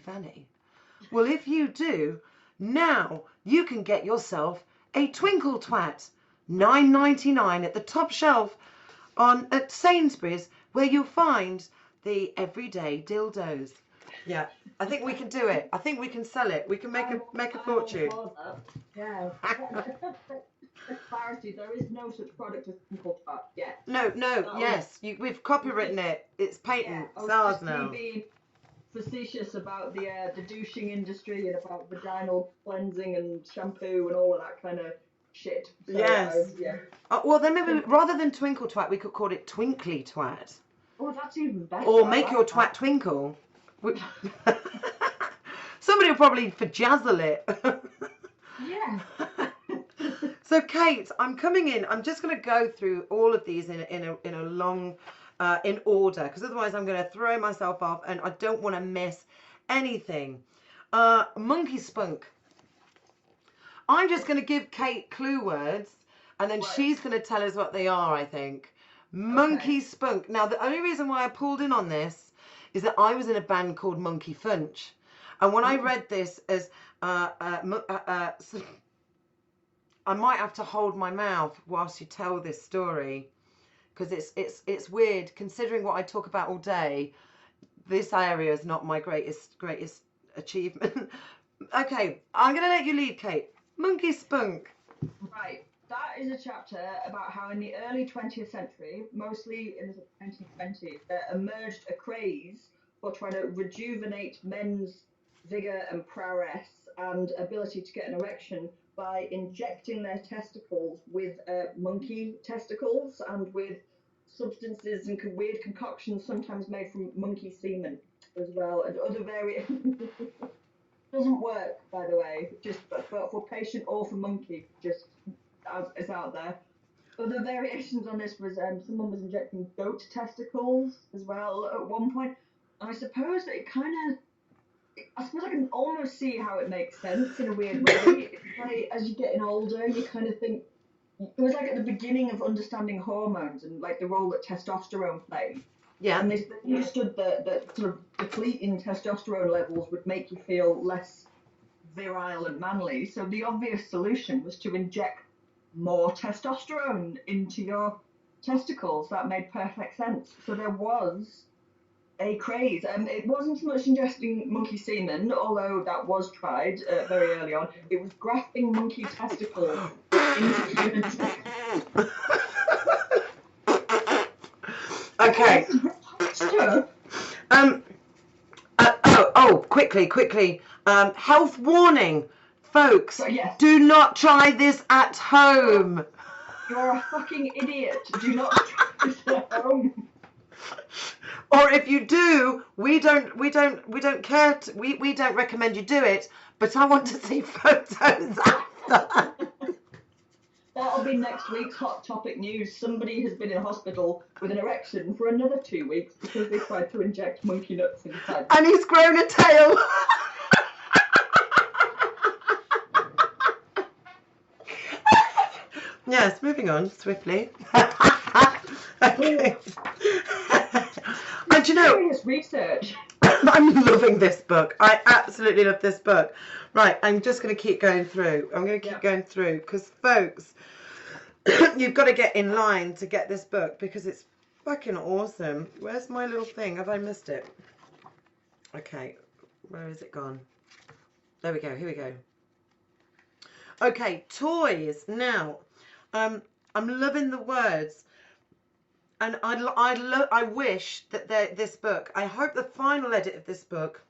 Fanny. Well, if you do, now you can get yourself a Twinkle Twat, $9.99 at the top shelf at Sainsbury's, where you'll find the everyday dildos. Yeah, I think we can do it. I think we can sell it. We can make a fortune. Yeah. Clarity, there is no such product as Twinkle Twat yet. No, yes, we've copywritten it. It's patent. It's ours now. Being facetious about the douching industry and about vaginal cleansing and shampoo and all of that kind of shit. So, yes. Well, then maybe rather than Twinkle Twat, we could call it Twinkly Twat. Oh, that's even better. Or make your twat twinkle. Somebody will probably fajazzle it. Yeah. So, Kate, I'm coming in. I'm just going to go through all of these in a long, in order, because otherwise I'm going to throw myself off, and I don't want to miss anything. Monkey spunk. I'm just going to give Kate clue words, and then she's going to tell us what they are, I think. Monkey spunk. Now, the only reason why I pulled in on this is that I was in a band called Monkey Funch. And when I read this as, I might have to hold my mouth whilst you tell this story, because it's weird, considering what I talk about all day. This area is not my greatest achievement. Okay, I'm going to let you lead, Kate. Monkey spunk. Right. That is a chapter about how in the early 20th century, mostly in the 1920s, there emerged a craze for trying to rejuvenate men's vigour and prowess and ability to get an erection by injecting their testicles with monkey testicles and with substances and weird concoctions sometimes made from monkey semen as well, and other variations. Doesn't work, by the way, just for patient or for monkey, just as it's out there. Other variations on this was someone was injecting goat testicles as well at one point. And I suppose that I suppose I can almost see how it makes sense in a weird way. It's like as you're getting older, you kind of think, it was like at the beginning of understanding hormones and like the role that testosterone played. Yeah. And they understood that sort of depleting testosterone levels would make you feel less virile and manly. So the obvious solution was to inject more testosterone into your testicles. That made perfect sense. So there was a craze. It wasn't so much ingesting monkey semen, although that was tried very early on. It was grafting monkey testicles into human sex. Okay. Quickly. Health warning, folks. Yes. Do not try this at home. You're a fucking idiot. Do not try this at home. Or if you do, we don't care. We don't recommend you do it. But I want to see photos after. That'll be next week's hot topic news. Somebody has been in hospital with an erection for another 2 weeks because they tried to inject monkey nuts inside. And he's grown a tail. Yes, moving on swiftly. Okay. And you know, serious research. I'm loving this book. I absolutely love this book. Right, I'm just going to keep going through. I'm going to keep going through because, folks, you've got to get in line to get this book because it's fucking awesome. Where's my little thing? Have I missed it? Okay, where is it gone? There we go. Here we go. Okay, toys. Now, I'm loving the words. And I wish that this book, I hope the final edit of this book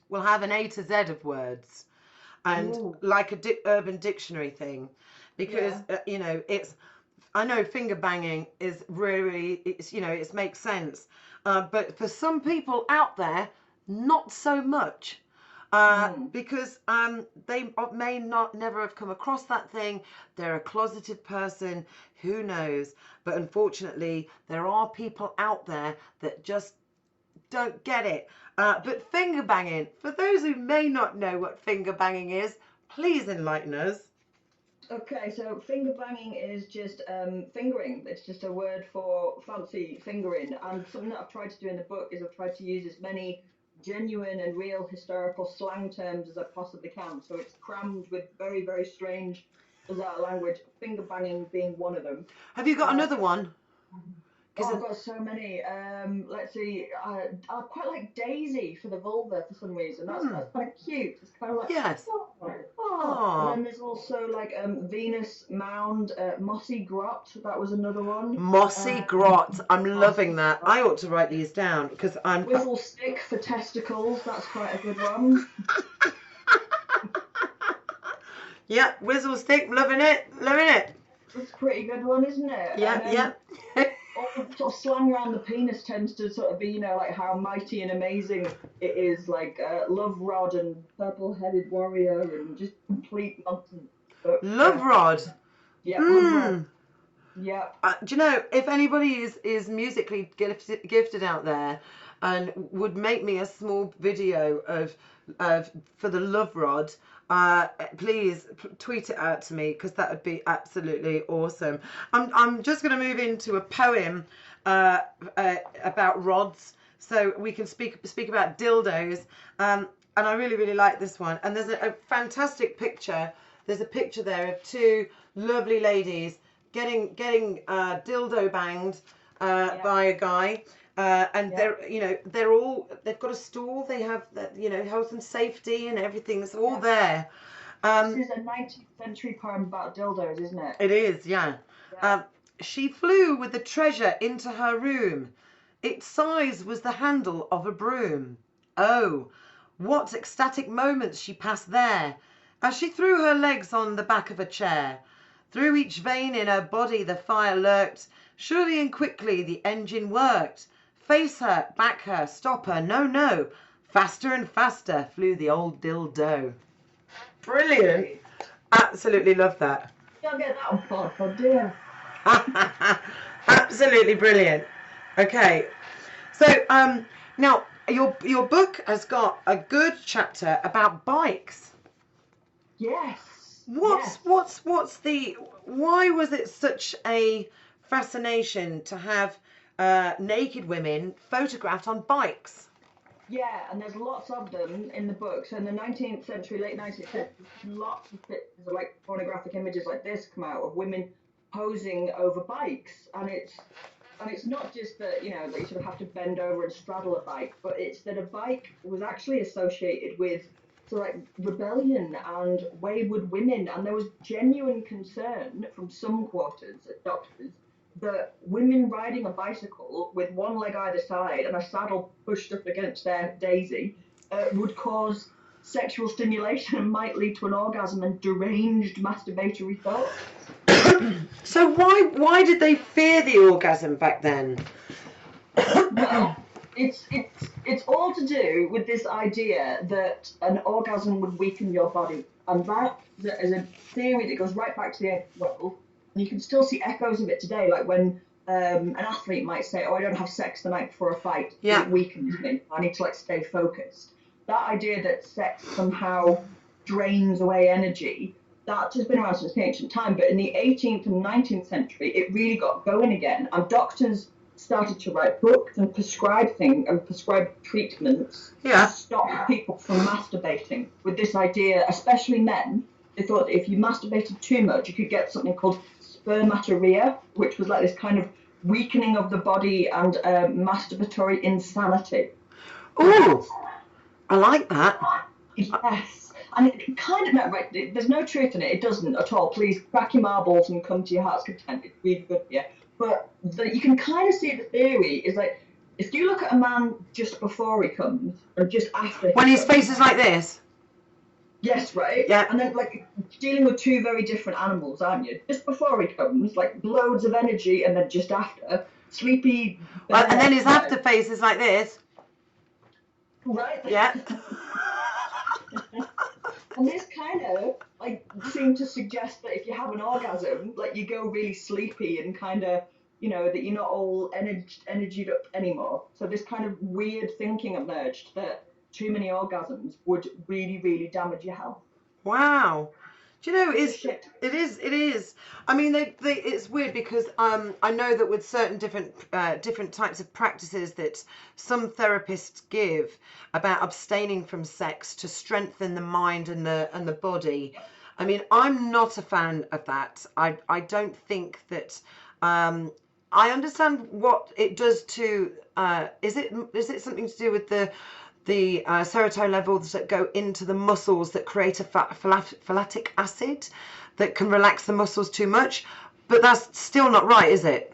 will have an A to Z of words and like a urban dictionary thing, because you know, I know finger banging is really, it makes sense, but for some people out there, not so much. Because they may never have come across that thing. They're a closeted person, who knows? But unfortunately, there are people out there that just don't get it. But finger banging, for those who may not know what finger banging is, please enlighten us. Okay, so finger banging is just fingering. It's just a word for fancy fingering. And something that I've tried to do in the book is I've tried to use as many genuine and real historical slang terms as I possibly can. So it's crammed with very, very strange, bizarre language, finger banging being one of them. Have you got Uh, another one? oh, Because I've got so many. Let's see. I quite like Daisy for the vulva for some reason. That's kind of cute. It's kind of like, yes. oh, oh. And Oh, then there's also like Venus Mound, Mossy Grot. That was another one. mossy grot. I'm Mossy loving that. Grot. I ought to write these down because I'm. Whistle Stick for testicles. That's quite a good one. Yeah, whistle stick. Loving it. Loving it. That's a pretty good one, isn't it? Yeah, And yeah. then all the sort of slang around the penis tends to sort of be, you know, like how mighty and amazing it is, like Love Rod and Purple Headed Warrior and just complete nonsense. But Love rod. yeah, Love Rod. Mm. Yeah. Do you know, if anybody is musically gifted out there and would make me a small video of for the love rod, please tweet it out to me because that would be absolutely awesome. I'm just going to move into a poem about rods, so we can speak about dildos. And I really like this one. And there's a fantastic picture. There's a picture there of two lovely ladies getting dildo banged by a guy, and they've got a stool, they have health and safety and everything's all there. This is a 19th century poem about dildos, isn't it? It is, yeah. She flew with the treasure into her room. Its size was the handle of a broom. Oh, what ecstatic moments she passed there, as she threw her legs on the back of a chair. Through each vein in her body the fire lurked. Surely and quickly the engine worked. Face her, back her, stop her, no. Faster and faster flew the old dildo. Brilliant. Absolutely love that. Don't get that on pod, oh dear. Absolutely brilliant. Okay. So now your book has got a good chapter about bikes. Yes. What's the why was it such a fascination to have naked women photographed on bikes? Yeah, and there's lots of them in the book. So in the 19th century, late 19th century, lots of pictures of like pornographic images like this come out of women posing over bikes, and it's not just that, you know, that you sort of have to bend over and straddle a bike, but it's that a bike was actually associated with sort of like rebellion and wayward women, and there was genuine concern from some quarters at doctors that women riding a bicycle with one leg either side and a saddle pushed up against their daisy would cause sexual stimulation and might lead to an orgasm and deranged masturbatory thoughts. So why did they fear the orgasm back then? Well, it's all to do with this idea that an orgasm would weaken your body, and that is a theory that goes right back to the ancient world. And you can still see echoes of it today, like when an athlete might say, "Oh, I don't have sex the night before a fight. Yeah. It weakens me. I need to like stay focused." That idea that sex somehow drains away energy, that's just been around since the ancient time. But in the 18th and 19th century, it really got going again, and doctors started to write books and prescribe treatments to stop people from masturbating with this idea, especially men. They thought that if you masturbated too much, you could get something called spermatorrhea, which was like this kind of weakening of the body and masturbatory insanity. Oh, I like that. Yes. And it kind of, no, right, there's no truth in it. It doesn't at all. Please crack your marbles and come to your heart's content. It's really good, yeah. But you can kind of see the theory is like, if you look at a man just before he comes and just after, when his face is like this. Yes, right. Yeah. And then like dealing with two very different animals, aren't you? Just before he comes, like loads of energy, and then just after, sleepy. And then his after face is like this. Right. Yeah. And this kind of like seemed to suggest that if you have an orgasm, like you go really sleepy and kind of, you know, that you're not all energied up anymore. So this kind of weird thinking emerged that too many orgasms would really damage your health. Wow. Do you know, Shit. it is. I mean, it's weird because I know that with certain different types of practices that some therapists give about abstaining from sex to strengthen the mind and the body. I mean, I'm not a fan of that. I don't think that. I understand what it does to. Is it something to do with the serotonin levels that go into the muscles that create a phthalate acid that can relax the muscles too much? But that's still not right, is it?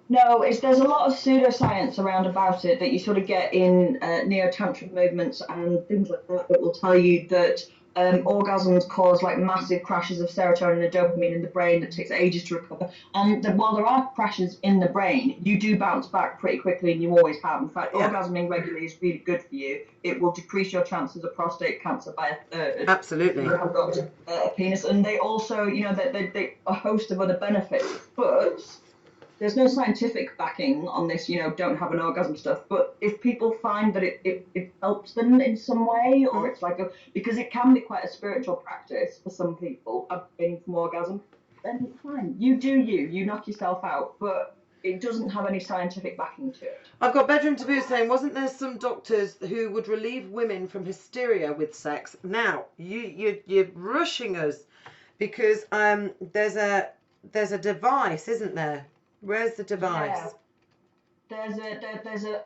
No, there's a lot of pseudoscience around about it that you sort of get in neo-tantric movements and things like that will tell you that orgasms cause like massive crashes of serotonin and dopamine in the brain that takes ages to recover. And while there are crashes in the brain, you do bounce back pretty quickly, and you always have. In fact, orgasming regularly is really good for you. It will decrease your chances of prostate cancer by a third. Absolutely. You have got a penis, and they also, they a host of other benefits, but there's no scientific backing on this, don't have an orgasm stuff. But if people find that it helps them in some way, or it's like because it can be quite a spiritual practice for some people, abstaining from orgasm, then it's fine. You do you knock yourself out, but it doesn't have any scientific backing to it. I've got Bedroom Taboo saying, wasn't there some doctors who would relieve women from hysteria with sex? Now, you're rushing us because there's a device, isn't there? Where's the device? Yeah. There's a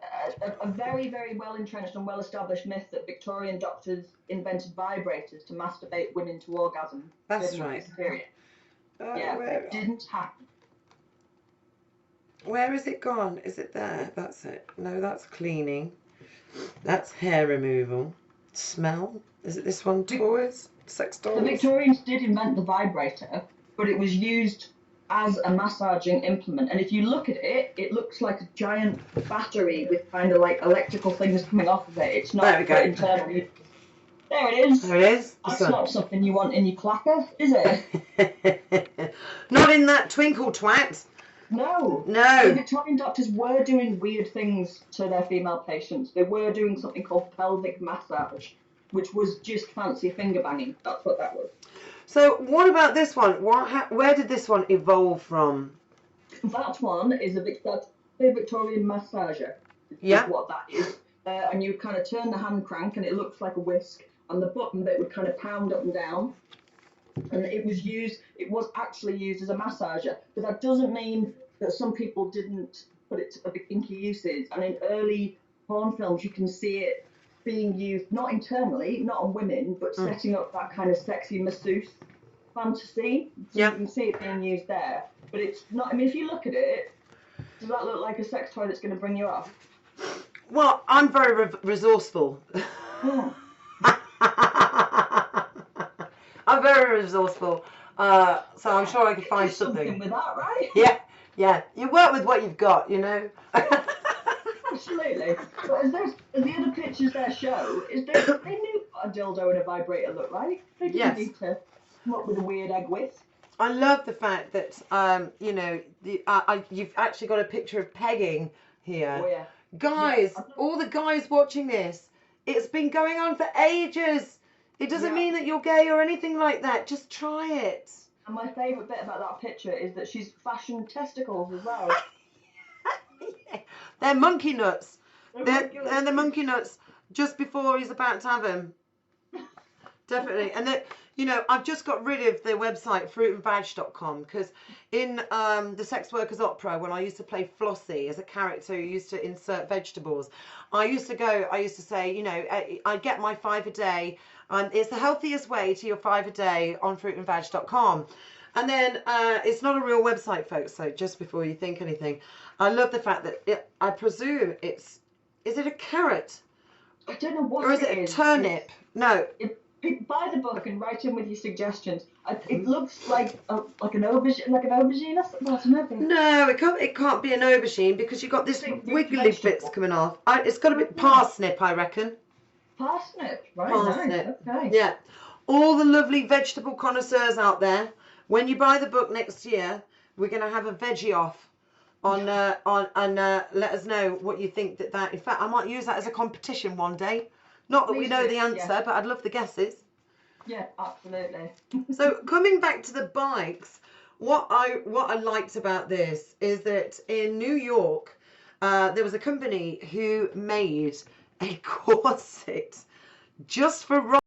very, very well entrenched and well established myth that Victorian doctors invented vibrators to masturbate women to orgasm. That's right. It didn't happen. Where is it gone? Is it there? That's it. No, that's cleaning. That's hair removal. Smell. Is it this one? Toys? Sex dolls? The Victorians did invent the vibrator, but it was used as a massaging implement. And if you look at it, it looks like a giant battery with kind of like electrical things coming off of it. It's not internally. There it is. There it is. That's not something you want in your clacker, is it? Not in that twinkle twat. No. The Victorian doctors were doing weird things to their female patients. They were doing something called pelvic massage, which was just fancy finger banging. That's what that was. So what about this one? Where did this one evolve from? That one is a Victorian massager. Yeah. Is what that is. And you kind of turn the hand crank and it looks like a whisk, and the button bit would kind of pound up and down. And it was actually used as a massager. But that doesn't mean that some people didn't put it to the kinky uses. And in early porn films, you can see it being used, not internally, not on women, but setting up that kind of sexy masseuse fantasy. So you can see it being used there. But it's not, I mean, if you look at it, does that look like a sex toy that's going to bring you off? Well, I'm very resourceful. I'm very resourceful. So I'm sure I can find something with that, right? Yeah. You work with what you've got, you know. Absolutely. But as the other pictures there show, they knew what a dildo and a vibrator looked like. They didn't need to come up with a weird egg whisk. I love the fact that you've actually got a picture of pegging here. Oh yeah. Guys, all the guys watching this, it's been going on for ages. It doesn't mean that you're gay or anything like that. Just try it. And my favourite bit about that picture is that she's fashioned testicles as well. They're monkey nuts. They're the monkey nuts just before he's about to have them. Definitely. And I've just got rid of the website fruitandvag.com because in the Sex Workers Opera, when I used to play Flossie as a character who used to insert vegetables, I used to say, I get my 5 a day. It's the healthiest way to your 5 a day on fruitandvag.com. And then it's not a real website, folks, so just before you think anything, I love the fact that I presume is it a carrot? I don't know what or is it a turnip? No. Buy the book and write in with your suggestions. It looks like an aubergine, I don't know. No, it can't be an aubergine because you've got this wiggly bits coming off. It's got to be parsnip, I reckon. Parsnip, right? Parsnip. Nice. Okay. Yeah. All the lovely vegetable connoisseurs out there, when you buy the book next year, we're going to have a veggie off and let us know what you think that. In fact, I might use that as a competition one day. Not that we know the answer, but I'd love the guesses. Yeah, absolutely. So coming back to the bikes, what I liked about this is that in New York, there was a company who made a corset just for